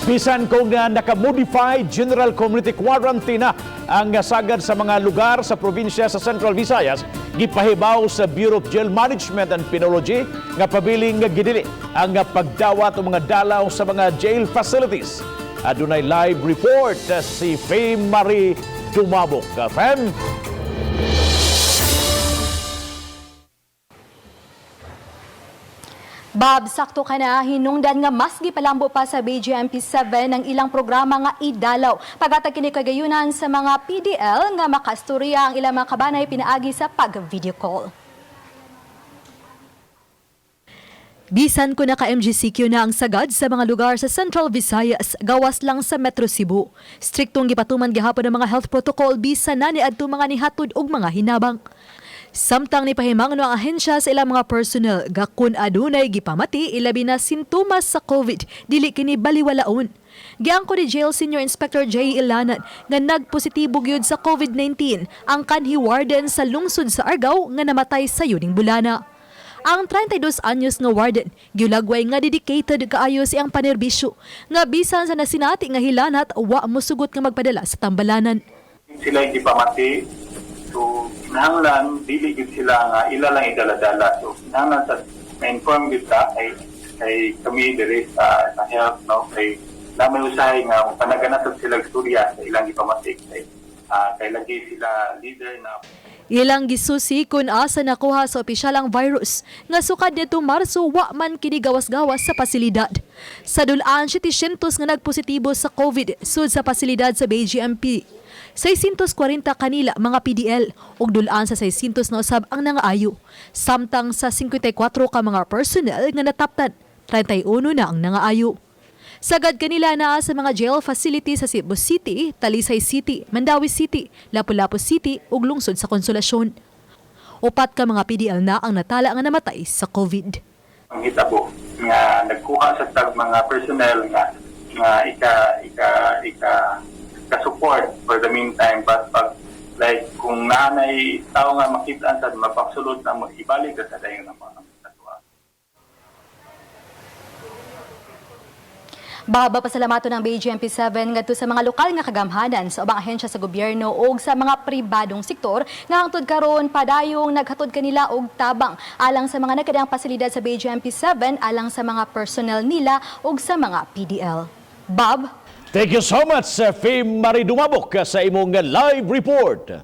Bisan kung naka-modify general community quarantine na ang sagad sa mga lugar sa probinsya sa Central Visayas, gipahibaw sa Bureau of Jail Management and Penology nga pabiling Gidili ang pagdawat o mga dalaw sa mga jail facilities. Adunay live report si Fame Marie Dumabok. Fame? Bob, sakto ka na, hinungdan nga mas gipalambo pa sa BGMP7 ang ilang programa nga idalaw. Paghatag kini kagayunan sa mga PDL nga makastorya ang ilang mga kabanay pinaagi sa pag-video call. Bisan ko na ka MGCQ na ang sagad sa mga lugar sa Central Visayas, gawas lang sa Metro Cebu. Striktong gipatuman gihapon ang mga health protocol bisan na niadto mga nihatod og mga hinabang. Samtang ni pahimang ang ahensya sa ilang mga personnel gakun adunay gipamati ilabi na sintomas sa COVID dili kini baliwalaon. Giangko ni Jail Senior Inspector J. Ilanan nga nagpositibo gyud sa COVID-19 ang kanhi warden sa lungsod sa Argao nga namatay sa yuning bulana. Ang 32 anyos nga warden giulagway nga dedicated kaayo siyang panerbisyo nga bisan sa nasinati nga hilanat wa mosugot nga magpadala sa tambalanan. Sila hindi pamati. So, kinahanglan, dili gid sila nga ila lang idala-dala. So, kinahanglan sa ma-inform gid ta kay kami diri sa health, no? Kay lamay usahay nga panaganasod sila istorya sa ilang ipamatik kay lagi sila leader na ilang gisusi kung asa nakuha sa opisyalang virus nga sukad nito Marso wa man kini gawas-gawas sa pasilidad. Sa dulaan 700 nga nagpositibo sa COVID sud sa pasilidad sa BGMP. 640 kanila mga PDL ug dulaan sa 600 na usab ang nangaayo. Samtang sa 54 ka mga personnel nga nataptan, 31 na ang nangaayo. Sagad kanila na sa mga jail facility sa Cebu City, Talisay City, Mandawi City, Lapu-Lapu City ug lungsod sa Konsolasyon. Upat ka mga PDL na ang natala nga namatay sa COVID. Ang hitabo nga nagkuha sa tag mga personnel nga support for the meantime, but pag like kung nanay tao nga makita sa mapagsulod na mo ibalik sa dayon ng mga katwa. Baba pasalamato ng BGMP7 ngadto sa mga lokal nga kagamhanan sa ubang ahensya sa gobyerno ug sa mga pribadong sektor nga hangtod karon padayong naghatod kanila og tabang alang sa mga nagkadang pasilidad sa BGMP7 alang sa mga personnel nila ug sa mga PDL. Bob? Thank you so much, Fame Marie Dumabok, sa imong live report.